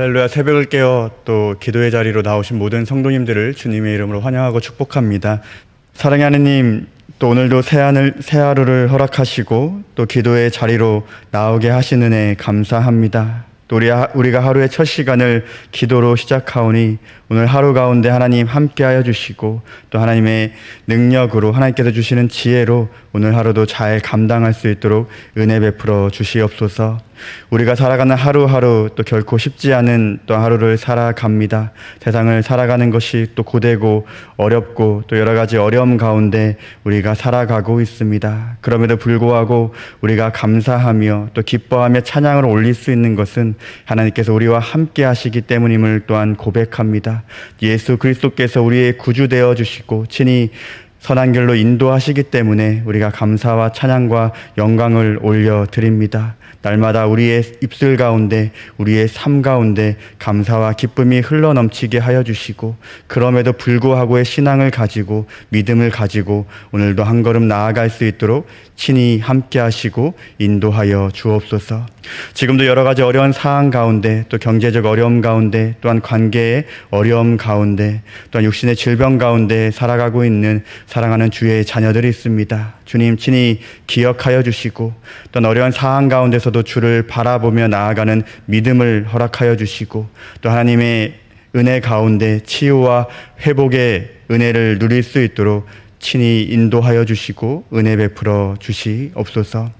할렐루야. 새벽을 깨어 또 기도의 자리로 나오신 모든 성도님들을 주님의 이름으로 환영하고 축복합니다. 사랑의 하느님, 또 오늘도 새 하루를 허락하시고 또 기도의 자리로 나오게 하신 은혜 감사합니다. 또 우리가 하루의 첫 시간을 기도로 시작하오니 오늘 하루 가운데 하나님 함께하여 주시고 또 하나님의 능력으로 하나님께서 주시는 지혜로 오늘 하루도 잘 감당할 수 있도록 은혜 베풀어 주시옵소서. 우리가 살아가는 하루하루 또 결코 쉽지 않은 또 하루를 살아갑니다. 세상을 살아가는 것이 또 고되고 어렵고 또 여러 가지 어려움 가운데 우리가 살아가고 있습니다. 그럼에도 불구하고 우리가 감사하며 또 기뻐하며 찬양을 올릴 수 있는 것은 하나님께서 우리와 함께 하시기 때문임을 또한 고백합니다. 예수 그리스도께서 우리의 구주 되어 주시고 친히 선한 길로 인도하시기 때문에 우리가 감사와 찬양과 영광을 올려드립니다. 날마다 우리의 입술 가운데 우리의 삶 가운데 감사와 기쁨이 흘러넘치게 하여 주시고 그럼에도 불구하고의 신앙을 가지고 믿음을 가지고 오늘도 한 걸음 나아갈 수 있도록 친히 함께 하시고 인도하여 주옵소서. 지금도 여러 가지 어려운 상황 가운데 또 경제적 어려움 가운데 또한 관계의 어려움 가운데 또한 육신의 질병 가운데 살아가고 있는 사랑하는 주의 자녀들이 있습니다. 주님 친히 기억하여 주시고 또 어려운 상황 가운데서도 주를 바라보며 나아가는 믿음을 허락하여 주시고 또 하나님의 은혜 가운데 치유와 회복의 은혜를 누릴 수 있도록 친히 인도하여 주시고 은혜 베풀어 주시옵소서.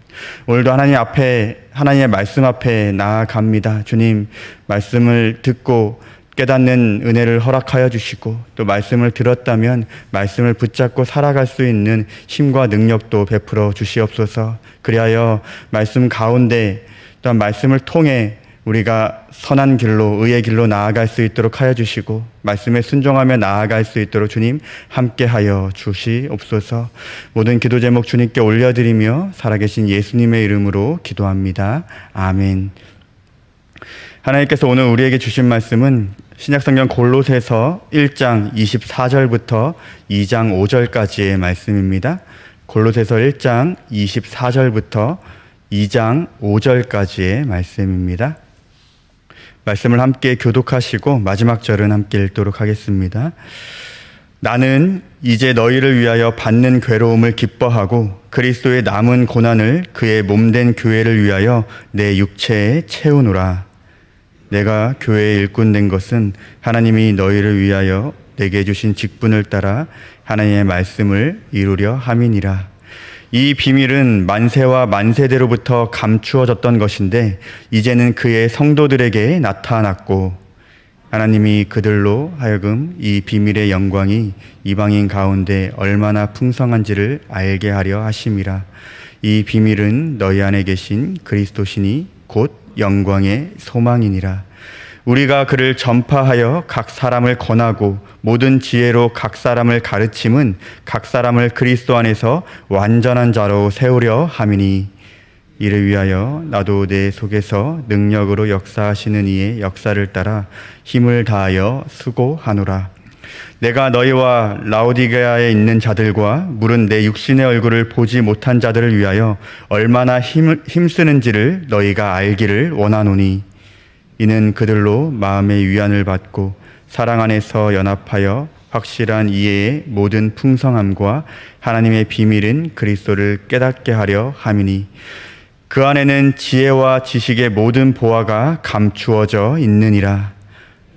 오늘도 하나님의 말씀 앞에 나아갑니다. 주님, 말씀을 듣고 깨닫는 은혜를 허락하여 주시고 또 말씀을 들었다면 말씀을 붙잡고 살아갈 수 있는 힘과 능력도 베풀어 주시옵소서. 그리하여 말씀 가운데 또한 말씀을 통해 우리가 선한 길로 의의 길로 나아갈 수 있도록 하여 주시고 말씀에 순종하며 나아갈 수 있도록 주님 함께하여 주시옵소서. 모든 기도 제목 주님께 올려드리며 살아계신 예수님의 이름으로 기도합니다. 아멘. 하나님께서 오늘 우리에게 주신 말씀은 신약성경 골로새서 1장 24절부터 2장 5절까지의 말씀입니다. 골로새서 1장 24절부터 2장 5절까지의 말씀입니다. 말씀을 함께 교독하시고 마지막 절은 함께 읽도록 하겠습니다. 나는 이제 너희를 위하여 받는 괴로움을 기뻐하고 그리스도의 남은 고난을 그의 몸된 교회를 위하여 내 육체에 채우노라. 내가 교회의 일꾼 된 것은 하나님이 너희를 위하여 내게 주신 직분을 따라 하나님의 말씀을 이루려 함이니라. 이 비밀은 만세와 만세대로부터 감추어졌던 것인데 이제는 그의 성도들에게 나타났고 하나님이 그들로 하여금 이 비밀의 영광이 이방인 가운데 얼마나 풍성한지를 알게 하려 하심이라. 이 비밀은 너희 안에 계신 그리스도시니 곧 영광의 소망이니라. 우리가 그를 전파하여 각 사람을 권하고 모든 지혜로 각 사람을 가르침은 각 사람을 그리스도 안에서 완전한 자로 세우려 함이니 이를 위하여 나도 내 속에서 능력으로 역사하시는 이의 역사를 따라 힘을 다하여 수고하노라. 내가 너희와 라오디게아에 있는 자들과 물은 내 육신의 얼굴을 보지 못한 자들을 위하여 얼마나 힘쓰는지를 너희가 알기를 원하노니 이는 그들로 마음의 위안을 받고 사랑 안에서 연합하여 확실한 이해의 모든 풍성함과 하나님의 비밀인 그리스도를 깨닫게 하려 함이니 그 안에는 지혜와 지식의 모든 보화가 감추어져 있느니라.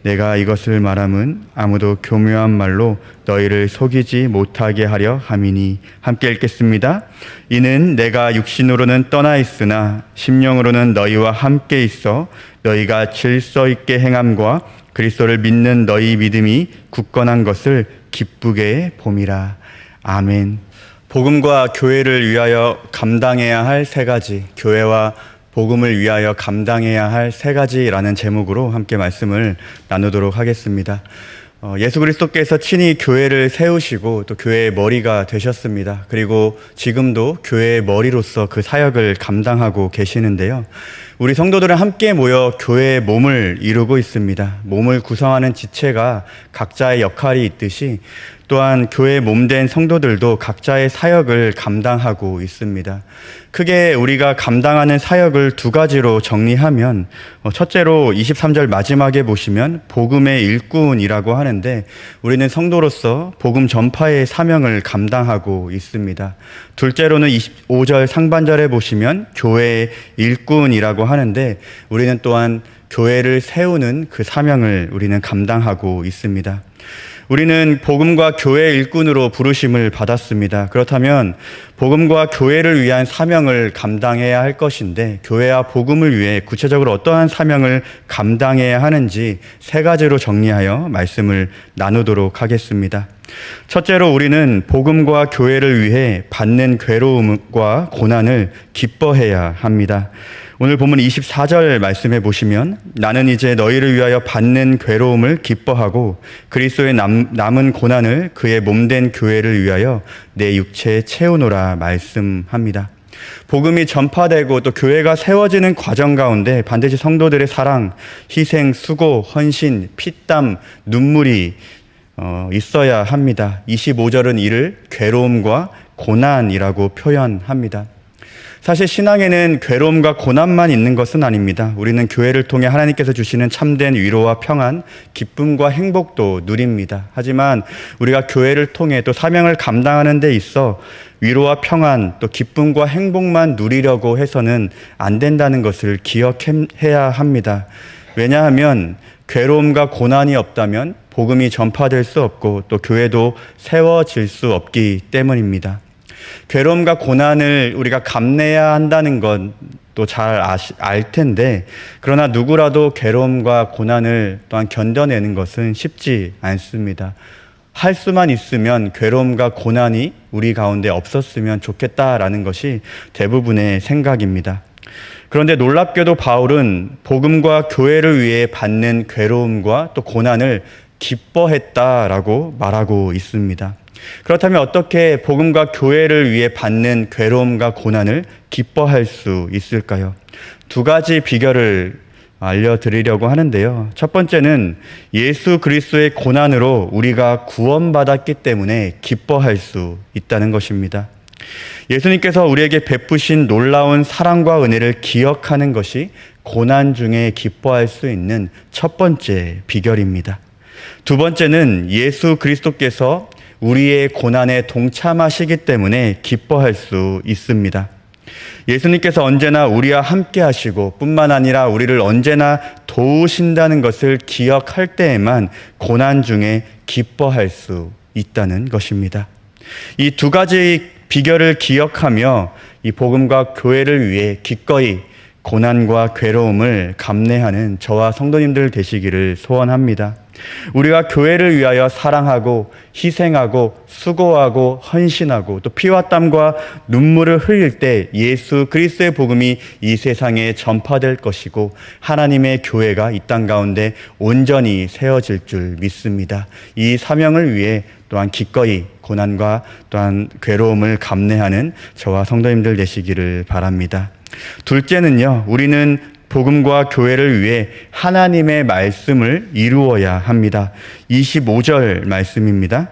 내가 이것을 말함은 아무도 교묘한 말로 너희를 속이지 못하게 하려 함이니 함께 읽겠습니다. 이는 내가 육신으로는 떠나 있으나 심령으로는 너희와 함께 있어 너희가 질서 있게 행함과 그리스도를 믿는 너희 믿음이 굳건한 것을 기쁘게 봄이라. 아멘. 복음과 교회를 위하여 감당해야 할 세 가지, 교회와 복음을 위하여 감당해야 할 세 가지라는 제목으로 함께 말씀을 나누도록 하겠습니다. 예수 그리스도께서 친히 교회를 세우시고 또 교회의 머리가 되셨습니다. 그리고 지금도 교회의 머리로서 그 사역을 감당하고 계시는데요. 우리 성도들은 함께 모여 교회의 몸을 이루고 있습니다. 몸을 구성하는 지체가 각자의 역할이 있듯이 또한 교회 몸된 성도들도 각자의 사역을 감당하고 있습니다. 크게 우리가 감당하는 사역을 두 가지로 정리하면 첫째로 23절 마지막에 보시면 복음의 일꾼이라고 하는데 우리는 성도로서 복음 전파의 사명을 감당하고 있습니다. 둘째로는 25절 상반절에 보시면 교회의 일꾼이라고 하는데 우리는 또한 교회를 세우는 그 사명을 우리는 감당하고 있습니다. 우리는 복음과 교회의 일꾼으로 부르심을 받았습니다. 그렇다면 복음과 교회를 위한 사명을 감당해야 할 것인데 교회와 복음을 위해 구체적으로 어떠한 사명을 감당해야 하는지 세 가지로 정리하여 말씀을 나누도록 하겠습니다. 첫째로 우리는 복음과 교회를 위해 받는 괴로움과 고난을 기뻐해야 합니다. 오늘 본문 24절 말씀해 보시면 나는 이제 너희를 위하여 받는 괴로움을 기뻐하고 그리스도의 남은 고난을 그의 몸된 교회를 위하여 내 육체에 채우노라 말씀합니다. 복음이 전파되고 또 교회가 세워지는 과정 가운데 반드시 성도들의 사랑, 희생, 수고, 헌신, 피땀, 눈물이 있어야 합니다. 25절은 이를 괴로움과 고난이라고 표현합니다. 사실 신앙에는 괴로움과 고난만 있는 것은 아닙니다. 우리는 교회를 통해 하나님께서 주시는 참된 위로와 평안, 기쁨과 행복도 누립니다. 하지만 우리가 교회를 통해 또 사명을 감당하는 데 있어 위로와 평안, 또 기쁨과 행복만 누리려고 해서는 안 된다는 것을 기억해야 합니다. 왜냐하면 괴로움과 고난이 없다면 복음이 전파될 수 없고 또 교회도 세워질 수 없기 때문입니다. 괴로움과 고난을 우리가 감내해야 한다는 건 또 잘 알 텐데 그러나 누구라도 괴로움과 고난을 또한 견뎌내는 것은 쉽지 않습니다. 할 수만 있으면 괴로움과 고난이 우리 가운데 없었으면 좋겠다라는 것이 대부분의 생각입니다. 그런데 놀랍게도 바울은 복음과 교회를 위해 받는 괴로움과 또 고난을 기뻐했다라고 말하고 있습니다. 그렇다면 어떻게 복음과 교회를 위해 받는 괴로움과 고난을 기뻐할 수 있을까요? 두 가지 비결을 알려드리려고 하는데요. 첫 번째는 예수 그리스도의 고난으로 우리가 구원받았기 때문에 기뻐할 수 있다는 것입니다. 예수님께서 우리에게 베푸신 놀라운 사랑과 은혜를 기억하는 것이 고난 중에 기뻐할 수 있는 첫 번째 비결입니다. 두 번째는 예수 그리스도께서 우리의 고난에 동참하시기 때문에 기뻐할 수 있습니다. 예수님께서 언제나 우리와 함께 하시고 뿐만 아니라 우리를 언제나 도우신다는 것을 기억할 때에만 고난 중에 기뻐할 수 있다는 것입니다. 이 두 가지 비결을 기억하며 이 복음과 교회를 위해 기꺼이 고난과 괴로움을 감내하는 저와 성도님들 되시기를 소원합니다. 우리가 교회를 위하여 사랑하고 희생하고 수고하고 헌신하고 또 피와 땀과 눈물을 흘릴 때 예수 그리스도의 복음이 이 세상에 전파될 것이고 하나님의 교회가 이 땅 가운데 온전히 세워질 줄 믿습니다. 이 사명을 위해 또한 기꺼이 고난과 또한 괴로움을 감내하는 저와 성도님들 되시기를 바랍니다. 둘째는요, 우리는 복음과 교회를 위해 하나님의 말씀을 이루어야 합니다. 25절 말씀입니다.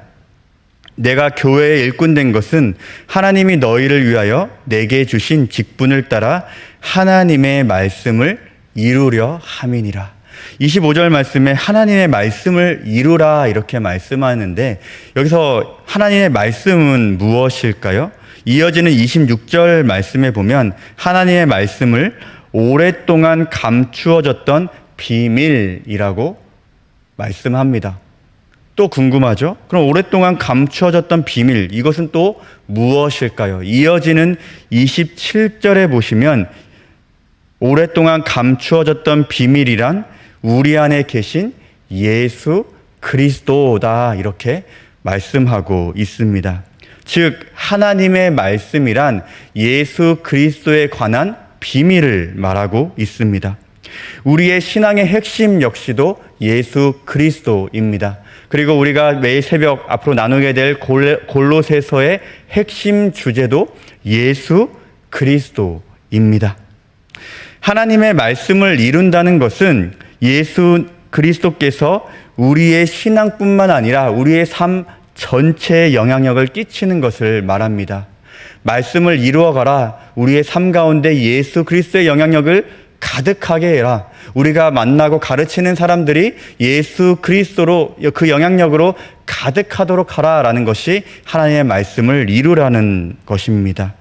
내가 교회의 일꾼 된 것은 하나님이 너희를 위하여 내게 주신 직분을 따라 하나님의 말씀을 이루려 함이니라. 25절 말씀에 하나님의 말씀을 이루라 이렇게 말씀하는데 여기서 하나님의 말씀은 무엇일까요? 이어지는 26절 말씀에 보면 하나님의 말씀을 오랫동안 감추어졌던 비밀이라고 말씀합니다. 또 궁금하죠? 그럼 오랫동안 감추어졌던 비밀, 이것은 또 무엇일까요? 이어지는 27절에 보시면 오랫동안 감추어졌던 비밀이란 우리 안에 계신 예수 그리스도다 이렇게 말씀하고 있습니다. 즉 하나님의 말씀이란 예수 그리스도에 관한 비밀을 말하고 있습니다. 우리의 신앙의 핵심 역시도 예수 그리스도입니다. 그리고 우리가 매일 새벽 앞으로 나누게 될 골로새서의 핵심 주제도 예수 그리스도입니다. 하나님의 말씀을 이룬다는 것은 예수 그리스도께서 우리의 신앙뿐만 아니라 우리의 삶 전체에 영향력을 끼치는 것을 말합니다. 말씀을 이루어가라. 우리의 삶 가운데 예수 그리스도의 영향력을 가득하게 해라. 우리가 만나고 가르치는 사람들이 예수 그리스도로 그 영향력으로 가득하도록 하라라는 것이 하나님의 말씀을 이루라는 것입니다.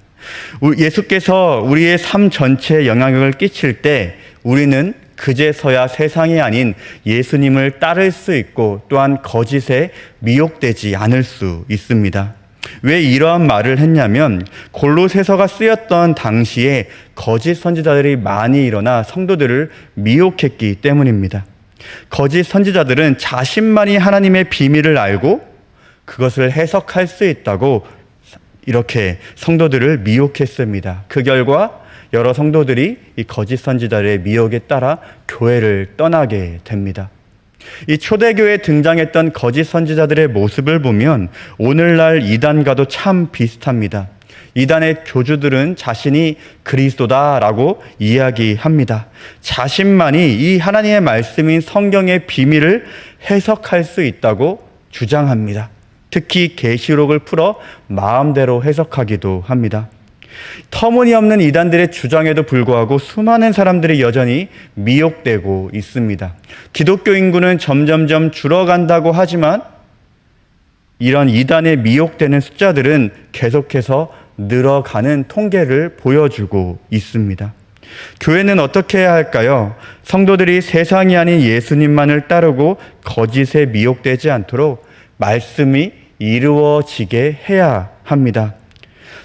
예수께서 우리의 삶 전체에 영향력을 끼칠 때 우리는 그제서야 세상이 아닌 예수님을 따를 수 있고 또한 거짓에 미혹되지 않을 수 있습니다. 왜 이러한 말을 했냐면 골로새서가 쓰였던 당시에 거짓 선지자들이 많이 일어나 성도들을 미혹했기 때문입니다. 거짓 선지자들은 자신만이 하나님의 비밀을 알고 그것을 해석할 수 있다고 이렇게 성도들을 미혹했습니다. 그 결과 여러 성도들이 이 거짓 선지자들의 미혹에 따라 교회를 떠나게 됩니다. 이 초대교회에 등장했던 거짓 선지자들의 모습을 보면 오늘날 이단과도 참 비슷합니다. 이단의 교주들은 자신이 그리스도다라고 이야기합니다. 자신만이 이 하나님의 말씀인 성경의 비밀을 해석할 수 있다고 주장합니다. 특히 계시록을 풀어 마음대로 해석하기도 합니다. 터무니없는 이단들의 주장에도 불구하고 수많은 사람들이 여전히 미혹되고 있습니다. 기독교 인구는 점점점 줄어간다고 하지만 이런 이단에 미혹되는 숫자들은 계속해서 늘어가는 통계를 보여주고 있습니다. 교회는 어떻게 해야 할까요? 성도들이 세상이 아닌 예수님만을 따르고 거짓에 미혹되지 않도록 말씀이 이루어지게 해야 합니다.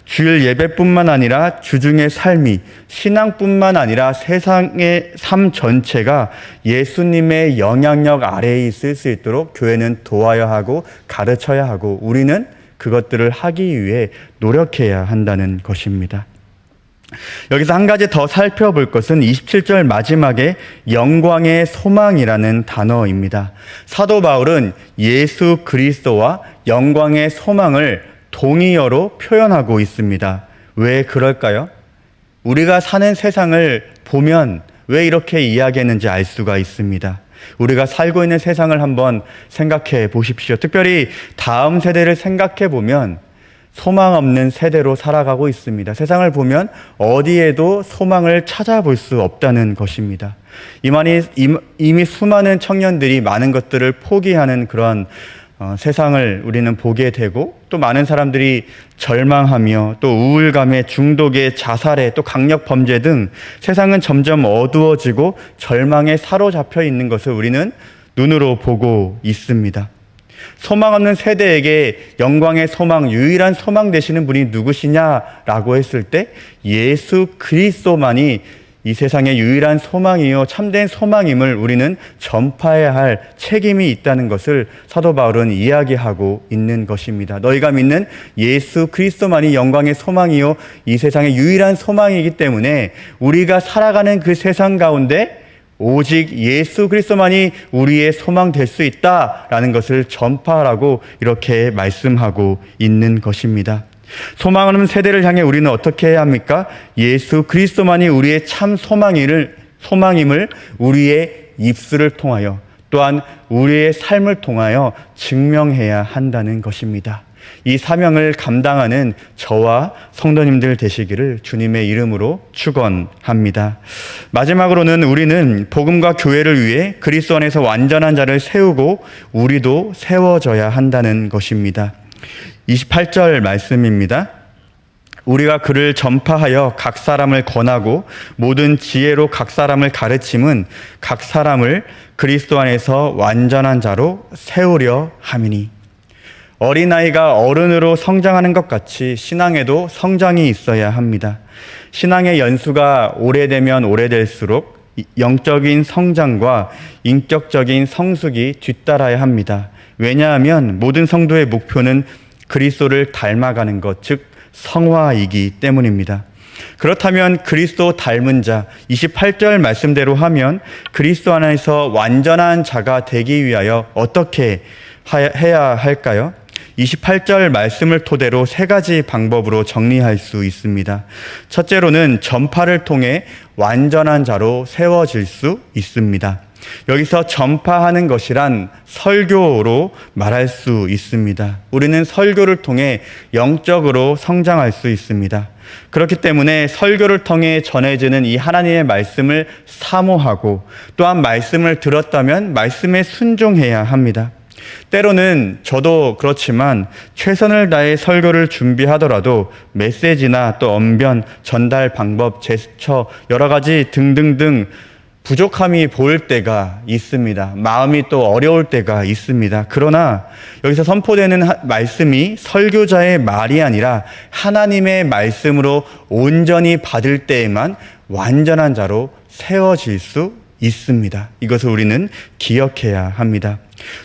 주일 예배뿐만 아니라 주중의 삶이 신앙뿐만 아니라 세상의 삶 전체가 예수님의 영향력 아래에 있을 수 있도록 교회는 도와야 하고 가르쳐야 하고 우리는 그것들을 하기 위해 노력해야 한다는 것입니다. 여기서 한 가지 더 살펴볼 것은 27절 마지막에 영광의 소망이라는 단어입니다. 사도 바울은 예수 그리스도와 영광의 소망을 동의어로 표현하고 있습니다. 왜 그럴까요? 우리가 사는 세상을 보면 왜 이렇게 이야기했는지 알 수가 있습니다. 우리가 살고 있는 세상을 한번 생각해 보십시오. 특별히 다음 세대를 생각해 보면 소망 없는 세대로 살아가고 있습니다. 세상을 보면 어디에도 소망을 찾아볼 수 없다는 것입니다. 이미 수많은 청년들이 많은 것들을 포기하는 그런 세상을 우리는 보게 되고 또 많은 사람들이 절망하며 또 우울감에 중독에 자살에 또 강력 범죄 등 세상은 점점 어두워지고 절망에 사로잡혀 있는 것을 우리는 눈으로 보고 있습니다. 소망 없는 세대에게 영광의 소망, 유일한 소망 되시는 분이 누구시냐라고 했을 때 예수 그리스도만이 이 세상의 유일한 소망이요 참된 소망임을 우리는 전파해야 할 책임이 있다는 것을 사도 바울은 이야기하고 있는 것입니다. 너희가 믿는 예수 그리스도만이 영광의 소망이요 이 세상의 유일한 소망이기 때문에 우리가 살아가는 그 세상 가운데 오직 예수 그리스도만이 우리의 소망 될 수 있다라는 것을 전파하라고 이렇게 말씀하고 있는 것입니다. 소망 없는 세대를 향해 우리는 어떻게 해야 합니까? 예수 그리스도만이 우리의 참 소망임을 우리의 입술을 통하여 또한 우리의 삶을 통하여 증명해야 한다는 것입니다. 이 사명을 감당하는 저와 성도님들 되시기를 주님의 이름으로 축원합니다. 마지막으로는 우리는 복음과 교회를 위해 그리스도 안에서 완전한 자를 세우고 우리도 세워져야 한다는 것입니다. 28절 말씀입니다. 우리가 그를 전파하여 각 사람을 권하고 모든 지혜로 각 사람을 가르침은 각 사람을 그리스도 안에서 완전한 자로 세우려 함이니. 어린아이가 어른으로 성장하는 것 같이 신앙에도 성장이 있어야 합니다. 신앙의 연수가 오래되면 오래될수록 영적인 성장과 인격적인 성숙이 뒤따라야 합니다. 왜냐하면 모든 성도의 목표는 그리스도를 닮아가는 것, 즉 성화이기 때문입니다. 그렇다면 그리스도 닮은 자, 28절 말씀대로 하면 그리스도 안에서 완전한 자가 되기 위하여 어떻게 해야 할까요? 28절 말씀을 토대로 세 가지 방법으로 정리할 수 있습니다. 첫째로는 전파를 통해 완전한 자로 세워질 수 있습니다. 여기서 전파하는 것이란 설교로 말할 수 있습니다. 우리는 설교를 통해 영적으로 성장할 수 있습니다. 그렇기 때문에 설교를 통해 전해지는 이 하나님의 말씀을 사모하고 또한 말씀을 들었다면 말씀에 순종해야 합니다. 때로는 저도 그렇지만 최선을 다해 설교를 준비하더라도 메시지나 또 언변, 전달 방법, 제스처 여러 가지 등등등 부족함이 보일 때가 있습니다. 마음이 또 어려울 때가 있습니다. 그러나 여기서 선포되는 말씀이 설교자의 말이 아니라 하나님의 말씀으로 온전히 받을 때에만 완전한 자로 세워질 수 있습니다. 이것을 우리는 기억해야 합니다.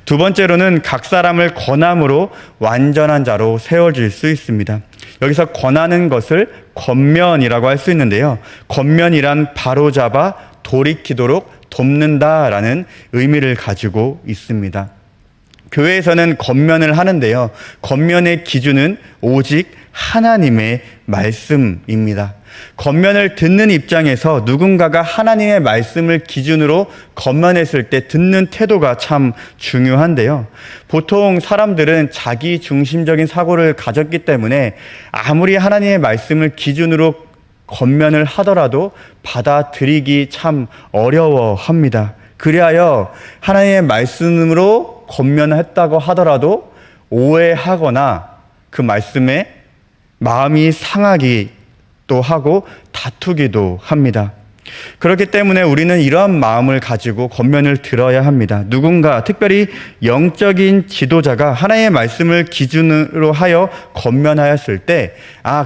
두 번째로는 각 사람을 권함으로 완전한 자로 세워질 수 있습니다. 여기서 권하는 것을 권면이라고 할 수 있는데요. 권면이란 바로잡아 돌이키도록 돕는다라는 의미를 가지고 있습니다. 교회에서는 권면을 하는데요. 권면의 기준은 오직 하나님의 말씀입니다. 권면을 듣는 입장에서 누군가가 하나님의 말씀을 기준으로 권면했을 때 듣는 태도가 참 중요한데요. 보통 사람들은 자기 중심적인 사고를 가졌기 때문에 아무리 하나님의 말씀을 기준으로 권면을 하더라도 받아들이기 참 어려워합니다. 그리하여 하나님의 말씀으로 권면했다고 하더라도 오해하거나 그 말씀에 마음이 상하기도 하고 다투기도 합니다. 그렇기 때문에 우리는 이러한 마음을 가지고 권면을 들어야 합니다. 누군가 특별히 영적인 지도자가 하나님의 말씀을 기준으로 하여 권면하였을 때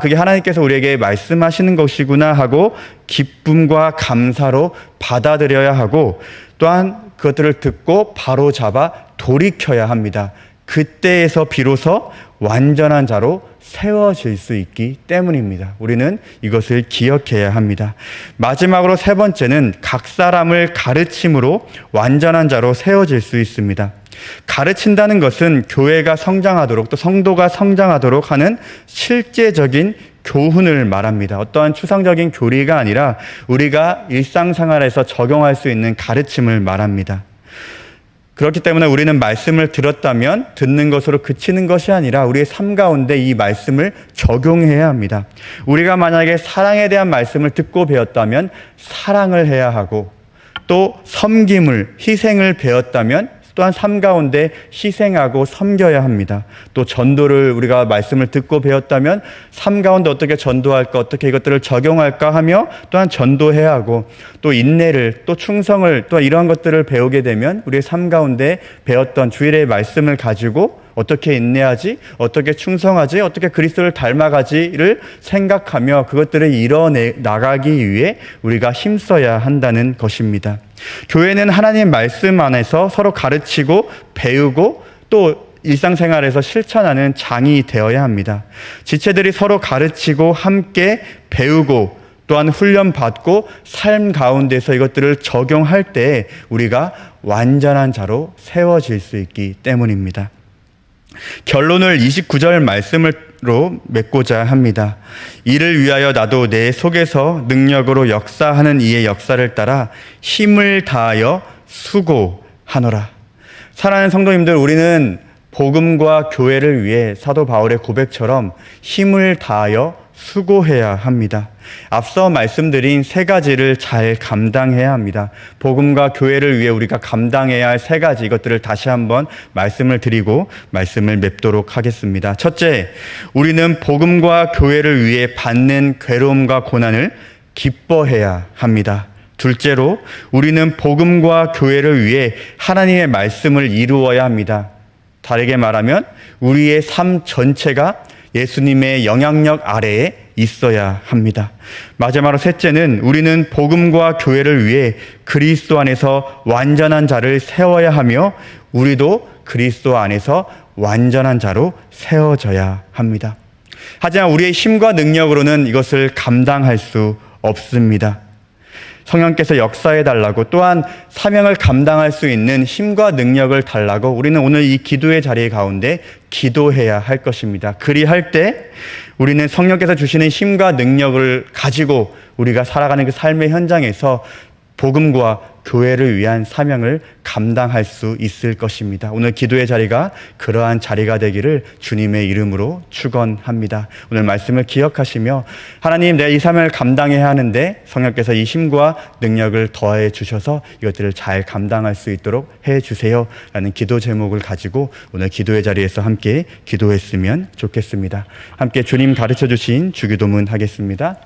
그게 하나님께서 우리에게 말씀하시는 것이구나 하고 기쁨과 감사로 받아들여야 하고 또한 그것들을 듣고 바로 잡아 돌이켜야 합니다. 그때에서 비로소 완전한 자로 세워질 수 있기 때문입니다. 우리는 이것을 기억해야 합니다. 마지막으로 세 번째는 각 사람을 가르침으로 완전한 자로 세워질 수 있습니다. 가르친다는 것은 교회가 성장하도록 또 성도가 성장하도록 하는 실제적인 교훈을 말합니다. 어떠한 추상적인 교리가 아니라 우리가 일상생활에서 적용할 수 있는 가르침을 말합니다. 그렇기 때문에 우리는 말씀을 들었다면 듣는 것으로 그치는 것이 아니라 우리의 삶 가운데 이 말씀을 적용해야 합니다. 우리가 만약에 사랑에 대한 말씀을 듣고 배웠다면 사랑을 해야 하고 또 섬김을, 희생을 배웠다면 또한 삶 가운데 희생하고 섬겨야 합니다. 또 전도를 우리가 말씀을 듣고 배웠다면 삶 가운데 어떻게 전도할까, 어떻게 이것들을 적용할까 하며 또한 전도해야 하고 또 인내를, 또 충성을, 또 이러한 것들을 배우게 되면 우리의 삶 가운데 배웠던 주일의 말씀을 가지고 어떻게 인내하지, 어떻게 충성하지, 어떻게 그리스도를 닮아가지를 생각하며 그것들을 이뤄내 나가기 위해 우리가 힘써야 한다는 것입니다. 교회는 하나님 말씀 안에서 서로 가르치고 배우고 또 일상생활에서 실천하는 장이 되어야 합니다. 지체들이 서로 가르치고 함께 배우고 또한 훈련받고 삶 가운데서 이것들을 적용할 때 우리가 완전한 자로 세워질 수 있기 때문입니다. 결론을 29절 말씀으로 맺고자 합니다. 이를 위하여 나도 내 속에서 능력으로 역사하는 이의 역사를 따라 힘을 다하여 수고하노라. 사랑하는 성도님들, 우리는 복음과 교회를 위해 사도 바울의 고백처럼 힘을 다하여 수고해야 합니다. 앞서 말씀드린 세 가지를 잘 감당해야 합니다. 복음과 교회를 위해 우리가 감당해야 할 세 가지, 이것들을 다시 한번 말씀을 드리고 말씀을 맺도록 하겠습니다. 첫째, 우리는 복음과 교회를 위해 받는 괴로움과 고난을 기뻐해야 합니다. 둘째로, 우리는 복음과 교회를 위해 하나님의 말씀을 이루어야 합니다. 다르게 말하면 우리의 삶 전체가 예수님의 영향력 아래에 있어야 합니다. 마지막으로 셋째는 우리는 복음과 교회를 위해 그리스도 안에서 완전한 자를 세워야 하며 우리도 그리스도 안에서 완전한 자로 세워져야 합니다. 하지만 우리의 힘과 능력으로는 이것을 감당할 수 없습니다. 성령께서 역사해 달라고, 또한 사명을 감당할 수 있는 힘과 능력을 달라고 우리는 오늘 이 기도의 자리 가운데 기도해야 할 것입니다. 그리할 때 우리는 성령께서 주시는 힘과 능력을 가지고 우리가 살아가는 그 삶의 현장에서 복음과 교회를 위한 사명을 감당할 수 있을 것입니다. 오늘 기도의 자리가 그러한 자리가 되기를 주님의 이름으로 축원합니다. 오늘 말씀을 기억하시며, 하나님, 내가 이 사명을 감당해야 하는데 성령께서 이 힘과 능력을 더해 주셔서 이것들을 잘 감당할 수 있도록 해 주세요 라는 기도 제목을 가지고 오늘 기도의 자리에서 함께 기도했으면 좋겠습니다. 함께 주님 가르쳐 주신 주기도문 하겠습니다.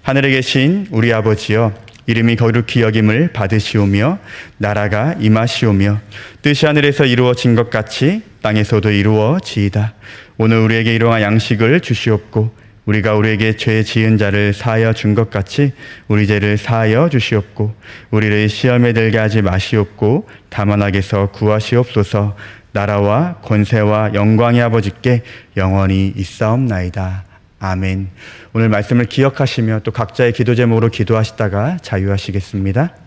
하늘에 계신 우리 아버지여, 이름이 거룩히 여김을 받으시오며 나라가 임하시오며 뜻이 하늘에서 이루어진 것 같이 땅에서도 이루어지이다. 오늘 우리에게 일용할 양식을 주시옵고 우리가 우리에게 죄 지은 자를 사하여 준 것 같이 우리 죄를 사하여 주시옵고 우리를 시험에 들게 하지 마시옵고 다만 악에서 구하시옵소서. 나라와 권세와 영광의 아버지께 영원히 있사옵나이다. 아멘. 오늘 말씀을 기억하시며 또 각자의 기도 제목으로 기도하시다가 자유하시겠습니다.